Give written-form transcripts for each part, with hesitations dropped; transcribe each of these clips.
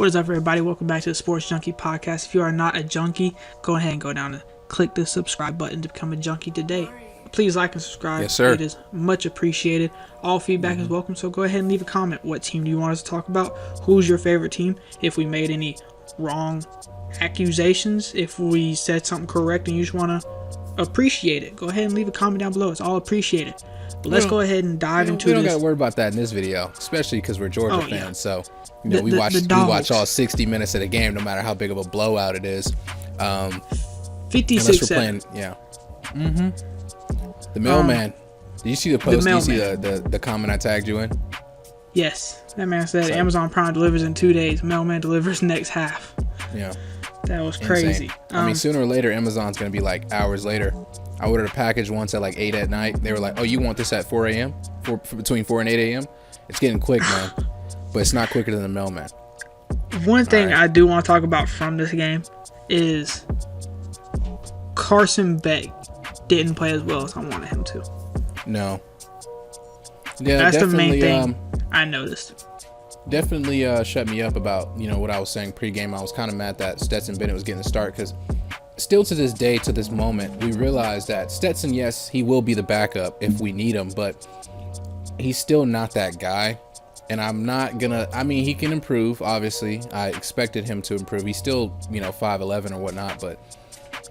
What is up, everybody? Welcome back to the Sports Junkie Podcast. If you are not a junkie, go ahead and go down and click the subscribe button to become a junkie today. Please like and subscribe. Yes, sir. It is much appreciated. All feedback is welcome, so go ahead and leave a comment. What team do you want us to talk about? Who's your favorite team? If we made any wrong accusations, if we said something correct and you just want to appreciate it, go ahead and leave a comment down below. It's all appreciated. But let's go ahead and dive into this. We don't got to worry about that in this video, especially because we're Georgia fans. So, you know, we watch all 60 minutes of the game, no matter how big of a blowout it is. 56-7. Yeah. The Mailman. Did you see the post? Did you see the comment I tagged you in? Yes. That man said Amazon Prime delivers in 2 days. Mailman delivers next half. Yeah. That was crazy. I mean, sooner or later, Amazon's going to be like hours later. I ordered a package once at like 8 at night. They were like, oh, you want this at 4 a.m.? Between 4 and 8 a.m.? It's getting quick, man. But it's not quicker than the Mailman. One thing I do want to talk about from this game is Carson Beck didn't play as well as I wanted him to. No. Yeah, that's the main thing I noticed. Definitely shut me up about, you know, what I was saying pregame. I was kind of mad that Stetson Bennett was getting the start because still to this day, to this moment, we realize that Stetson, yes, he will be the backup if we need him, but he's still not that guy. And I'm not gonna, I mean, he can improve, obviously. I expected him to improve. He's still, you know, 5'11" or whatnot, but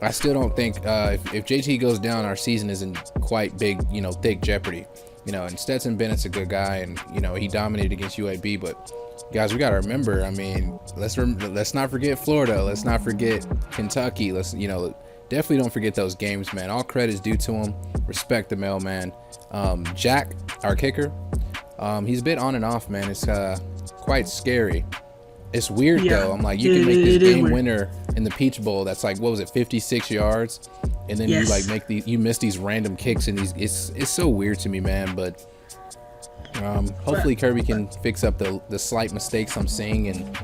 I still don't think if JT goes down, our season is in quite big, you know, thick jeopardy. You know, and Stetson Bennett's a good guy, and, you know, he dominated against UAB, but guys, we got to remember, I mean, let's not forget Florida. Let's not forget Kentucky. Let's, you know, definitely don't forget those games, man. All credit is due to him. Respect the Mailman. Jack, our kicker, he's a bit on and off, man. It's quite scary. It's weird, though. I'm like, you can make this game winner in the Peach Bowl. That's like, what was it, 56 yards? And then you like you miss these random kicks, and it's so weird to me, man. But hopefully Kirby can fix up the slight mistakes I'm seeing, and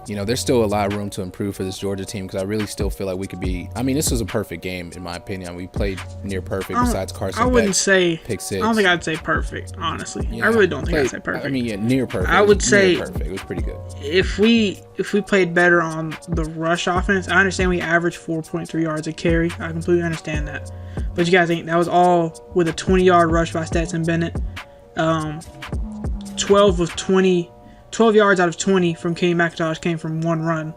you know, there's still a lot of room to improve for this Georgia team because I really still feel like we could be. I mean, this was a perfect game in my opinion. We played near perfect besides Carson Beck. I wouldn't say pick six. I don't think I'd say perfect, honestly. Yeah, I really don't think I'd say perfect. I mean, yeah, near perfect. I would say near perfect. It was pretty good. If we played better on the rush offense, I understand we averaged 4.3 yards a carry. I completely understand that. But you guys think that was all with a 20-yard rush by Stetson Bennett. 12 yards out of 20 from Kenny McIntosh came from one run.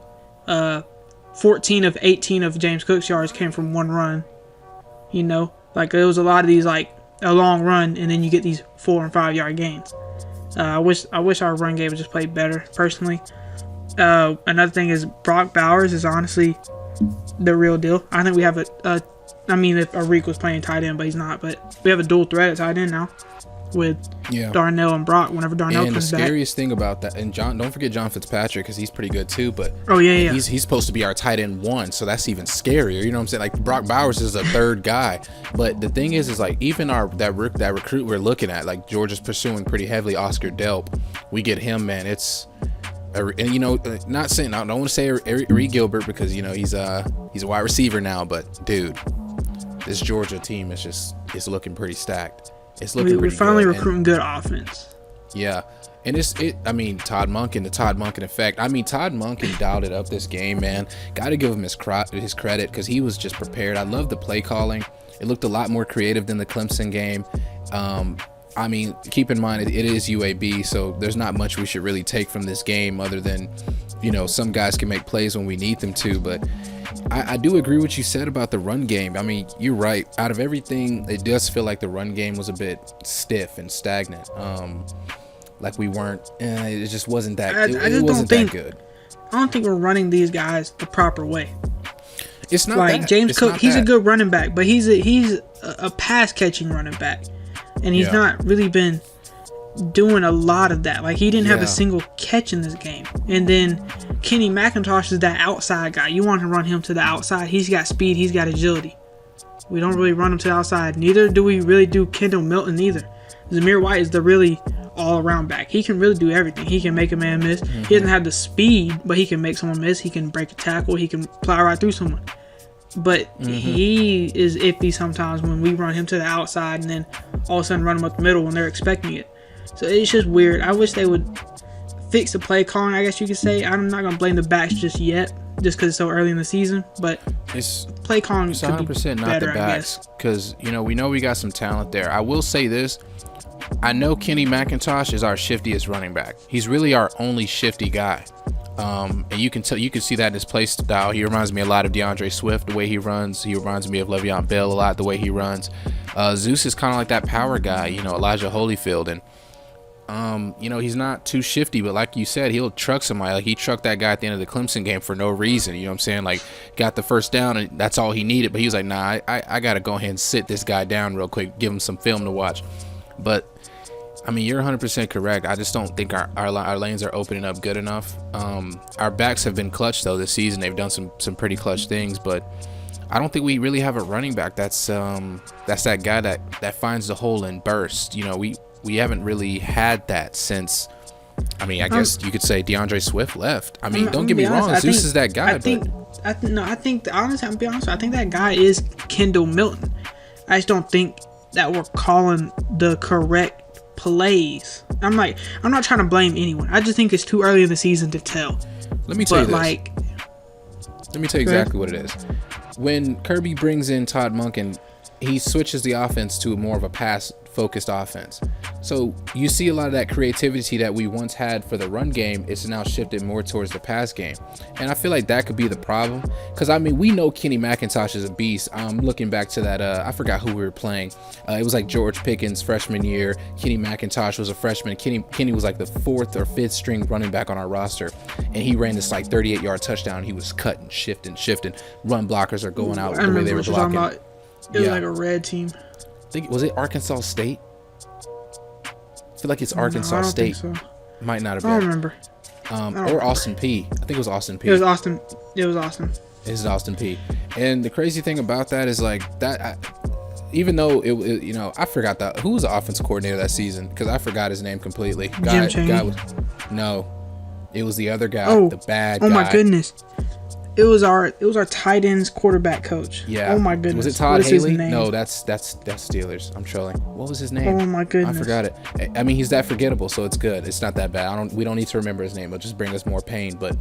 14 of 18 of James Cook's yards came from one run. You know, like there was a lot of these, like a long run, and then you get these 4 and 5 yard gains. I wish our run game would just played better, personally. Another thing is Brock Bowers is honestly the real deal. I think we have I mean, if Arik was playing tight end, but he's not. But we have a dual threat at tight end now with Darnell and Brock whenever Darnell comes back. And the scariest thing about that, and don't forget John Fitzpatrick, because he's pretty good too, but he's supposed to be our tight end 1, so that's even scarier, you know what I'm saying? Like, Brock Bowers is a third guy, but the thing is like, even that recruit we're looking at, like Georgia's pursuing pretty heavily, Oscar Delp, we get him, man, and you know, not saying, I don't want to say Reed Gilbert, because, you know, he's a wide receiver now, but dude, this Georgia team is looking pretty stacked. We're finally recruiting good offense. Yeah. And I mean, Todd Monken, the Todd Monken effect. I mean, Todd Monken dialed it up this game, man. Got to give him his credit because he was just prepared. I love the play calling. It looked a lot more creative than the Clemson game. I mean, keep in mind, it is UAB, so there's not much we should really take from this game other than, you know, some guys can make plays when we need them to, but I do agree with what you said about the run game. I mean, you're right. Out of everything, it does feel like the run game was a bit stiff and stagnant. Like we weren't. It just wasn't that. It wasn't that good. I don't think we're running these guys the proper way. It's not like that. James Cook. He's a good running back, but he's a pass catching running back, and he's not really been doing a lot of that. Like, he didn't have a single catch in this game. And then Kenny McIntosh is that outside guy. You want to run him to the outside. He's got speed. He's got agility. We don't really run him to the outside. Neither do we really do Kendall Milton either. Zamir White is the really all-around back. He can really do everything. He can make a man miss. He doesn't have the speed, but he can make someone miss. He can break a tackle. He can plow right through someone. But he is iffy sometimes when we run him to the outside and then all of a sudden run him up the middle when they're expecting it. So it's just weird. I wish they would fix the play calling, I guess you could say. I'm not gonna blame the backs just yet, just because it's so early in the season. But it's play calling. It's could 100% be not better, the backs, because we know we got some talent there. I will say this: I know Kenny McIntosh is our shiftiest running back. He's really our only shifty guy. And you can see that in his play style. He reminds me a lot of DeAndre Swift, the way he runs. He reminds me of Le'Veon Bell a lot, the way he runs. Zeus is kind of like that power guy, Elijah Holyfield. And, he's not too shifty, but like you said, he'll truck somebody. Like he trucked that guy at the end of the Clemson game for no reason. You know what I'm saying? Like got the first down and that's all he needed. But he was like, nah, I got to go ahead and sit this guy down real quick, give him some film to watch. But you're 100% correct. I just don't think our lanes are opening up good enough. Our backs have been clutch though this season. They've done some pretty clutch things, but I don't think we really have a running back that's that guy that finds the hole and bursts. We haven't really had that since. I guess you could say DeAndre Swift left. Don't get me wrong, Zeus is that guy. Honestly, I'm be honest. I think that guy is Kendall Milton. I just don't think that we're calling the correct plays. I'm not trying to blame anyone. I just think it's too early in the season to tell. Let me tell you this. Let me tell you exactly what it is. When Kirby brings in Todd Monken, he switches the offense to more of a pass-focused offense. So you see a lot of that creativity that we once had for the run game is now shifted more towards the pass game. And I feel like that could be the problem. Because, we know Kenny McIntosh is a beast. I'm looking back to that, I forgot who we were playing. It was like George Pickens' freshman year. Kenny McIntosh was a freshman. Kenny was like the 4th or 5th string running back on our roster. And he ran this like 38-yard touchdown. He was cutting, shifting. Run blockers are going out the way they were blocking. It was like a red team. Was it Arkansas State? I feel like it's Arkansas State. Think so. Might not have been. I don't remember. Or Austin P. I think it was Austin P. It was Austin. It's Austin P. And the crazy thing about that is like that. Even though I forgot that who was the offensive coordinator that season, because I forgot his name completely. Jim Chaney. It was the other guy, the bad guy. Oh my goodness. It was our tight ends quarterback coach. Yeah. Oh my goodness. Was it Todd Haley? No, that's Steelers. I'm trolling. What was his name? Oh my goodness. I forgot it. He's that forgettable, so it's good. It's not that bad. We don't need to remember his name. It'll just bring us more pain. But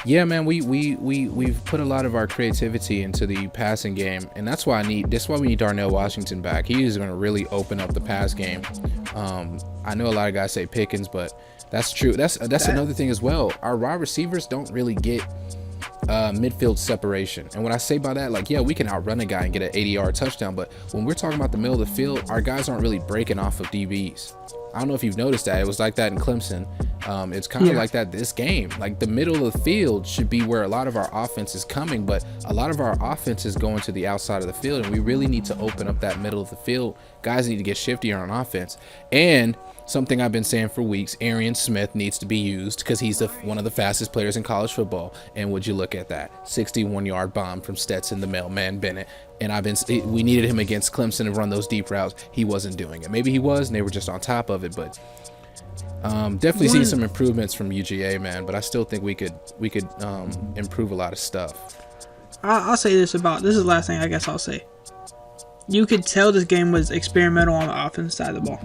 yeah, man, we've put a lot of our creativity into the passing game, and that's why we need Darnell Washington back. He is going to really open up the pass game. I know a lot of guys say Pickens, but that's true. That's another thing as well. Our wide receivers don't really get midfield separation. And what I say by that, we can outrun a guy and get an 80-yard touchdown, but when we're talking about the middle of the field, our guys aren't really breaking off of DBs. I don't know if you've noticed that. It was like that in Clemson. It's kind of like that this game. Like the middle of the field should be where a lot of our offense is coming, but a lot of our offense is going to the outside of the field, and we really need to open up that middle of the field. Guys need to get shiftier on offense. And something I've been saying for weeks, Arian Smith needs to be used because he's one of the fastest players in college football. And would you look at that 61-yard bomb from Stetson, the Mailman, Bennett. And we needed him against Clemson to run those deep routes. He wasn't doing it. Maybe he was, and they were just on top of it. But definitely seen some improvements from UGA, man. But I still think we could improve a lot of stuff. I'll say this is the last thing I guess I'll say. You could tell this game was experimental on the offense side of the ball.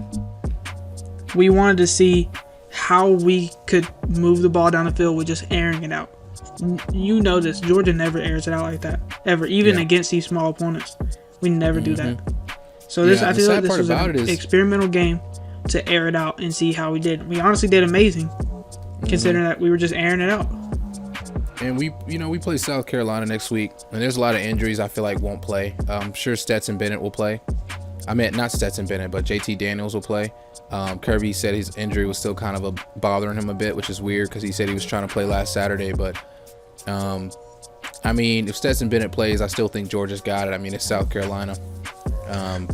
We wanted to see how we could move the ball down the field with just airing it out. You know this. Georgia never airs it out like that. Ever. Even against these small opponents. We never do that. So I feel like this was an experimental game to air it out and see how we did. We honestly did amazing, considering that we were just airing it out. And we play South Carolina next week, and there's a lot of injuries I feel like won't play. I'm sure Stetson Bennett will play. Not Stetson Bennett, but JT Daniels will play. Kirby said his injury was still kind of bothering him a bit, which is weird because he said he was trying to play last Saturday. But, if Stetson Bennett plays, I still think Georgia's got it. It's South Carolina.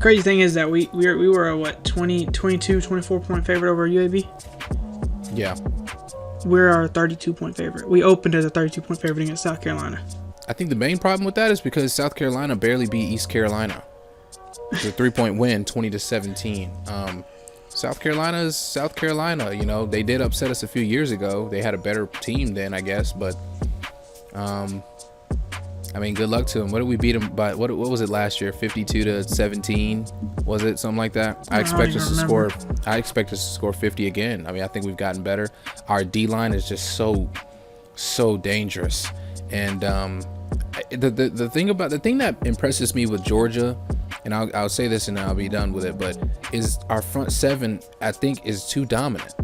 Crazy thing is that we were a 24 point favorite over UAB? Yeah. We're our 32-point favorite. We opened as a 32-point favorite against South Carolina. I think the main problem with that is because South Carolina barely beat East Carolina. It's a 3-point win, 20-17. South Carolina's South Carolina. They did upset us a few years ago. They had a better team then, I guess. But I mean, good luck to him. What did we beat him by? What was it last year? 52-17, was it something like that? I expect us to score 50 again. I mean, I think we've gotten better. Our D line is just so dangerous. And the thing that impresses me with Georgia, and I'll say this and I'll be done with it, but is our front seven, I think, is too dominant.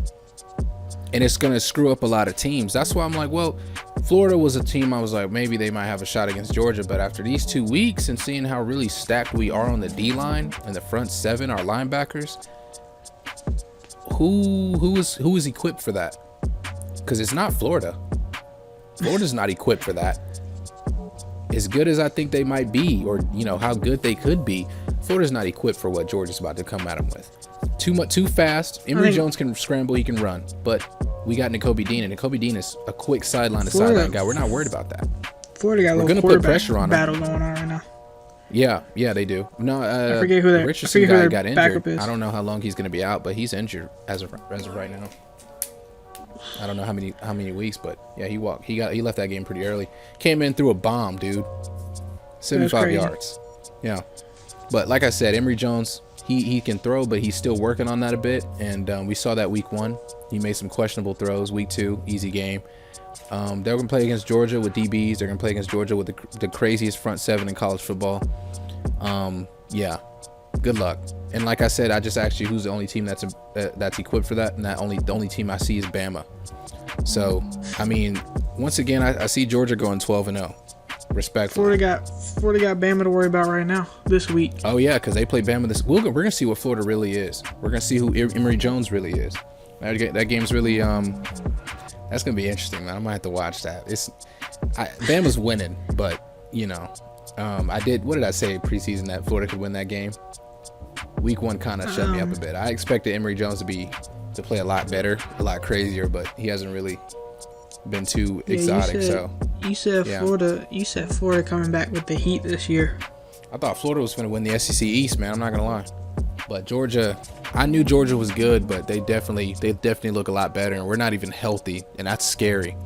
And it's going to screw up a lot of teams. That's why I'm like, well, Florida was a team I was like, maybe they might have a shot against Georgia. But after these 2 weeks and seeing how really stacked we are on the D-line and the front seven, our linebackers, who is equipped for that? Because it's not Florida. Florida's not equipped for that. As good as I think they might be, or how good they could be, Florida's not equipped for what Georgia's about to come at them with. Too fast. Emory Jones can scramble, he can run, but we got Nakobe Dean, and Nakobe Dean is a quick sideline to sideline guy. We're not worried about that. Florida got a little quarterback battle going on right now. Yeah, they do. No, I forget who their Richardson guy got injured. Is. I don't know how long he's going to be out, but he's injured as of right now. I don't know how many weeks, but yeah, he left that game pretty early. Came in through a bomb, dude. 75 yards. Yeah, but like I said, Emory Jones. He can throw, but he's still working on that a bit. And we saw that week 1. He made some questionable throws. Week 2, easy game. They're going to play against Georgia with DBs. They're going to play against Georgia with the craziest front seven in college football. Yeah, good luck. And like I said, I just asked you who's the only team that's equipped for that. And the only team I see is Bama. So, I mean, once again, I see Georgia going 12-0. Respectfully. Florida got Bama to worry about right now this week. Oh yeah, because they play Bama this. We're gonna see what Florida really is. We're gonna see who Emory Jones really is. That game's really that's gonna be interesting, man. I might have to watch that. Bama's winning, but what did I say preseason that Florida could win that game? Week 1 kind of shut me up a bit. I expected Emory Jones to play a lot better, a lot crazier, but he hasn't really been too exotic. You said Florida coming back with the heat this year. I thought Florida was going to win the SEC East, man. I'm not going to lie. But Georgia, I knew Georgia was good, but they definitely look a lot better, and we're not even healthy, and that's scary.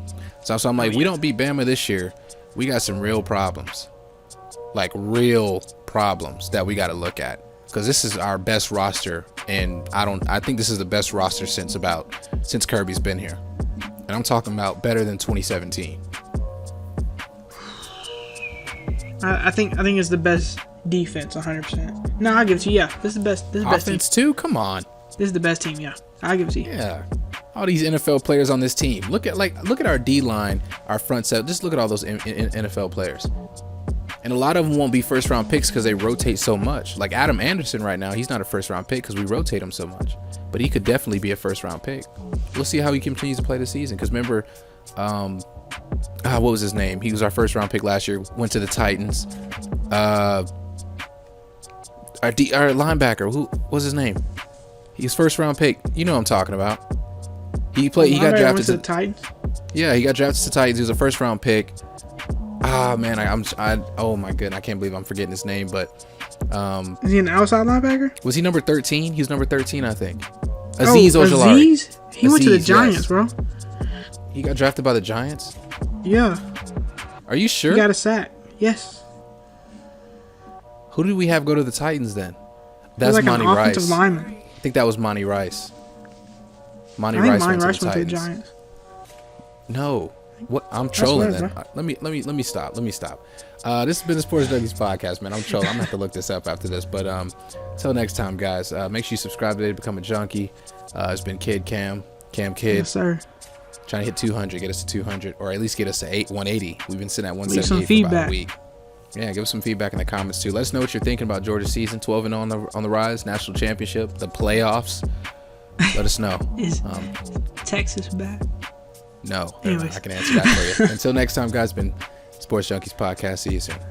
So I'm like, we don't beat Bama this year, we got some real problems. Like real problems that we got to look at. Because this is our best roster, and I think this is the best roster since Kirby's been here. And I'm talking about better than 2017. I think it's the best defense, 100%. No, I'll give it to you. Yeah, this is the best. This is the best offense team. Too. Come on. This is the best team. Yeah, I'll give it to you. Yeah, all these NFL players on this team. Look at our D line, our front set. Just look at all those NFL players. And a lot of them won't be first round picks because they rotate so much. Like Adam Anderson right now, he's not a first round pick because we rotate him so much. But he could definitely be a first round pick. We'll see how he continues to play this season. Because remember, what was his name? He was our first round pick last year. Went to the Titans. Our linebacker, who was his name? He's first round pick. You know what I'm talking about. He got drafted to the Titans. Yeah, he got drafted to the Titans. He was a first round pick. Ah man, oh my goodness, I can't believe I'm forgetting his name. But is he an outside linebacker? Was he number 13? He was number 13, I think. Azeez Ojulari. Azeez? He went to the Giants, bro. He got drafted by the Giants? Yeah. Are you sure? He got a sack. Yes. Who did we have go to the Titans then? That's like Monty Rice. Offensive lineman. I think that was Monty Rice. Monty Rice went to the Giants. No. What? I'm trolling then. Let me stop. This has been the Sports Junkies Podcast, man. I'm trolling. I'm gonna have to look this up after this. But until next time, guys. Make sure you subscribe today to become a junkie. It's been Cam Kid. Yes, sir. Trying to hit 200, get us to 200, or at least get us to 180. We've been sitting at 178 for about a week. Yeah, give us some feedback in the comments too. Let us know what you're thinking about Georgia's season. 12-0 on the rise, national championship, the playoffs. Let us know. Is Texas back? No, I can answer that for you. Until next time, guys, been Sports Junkies Podcast. See you soon.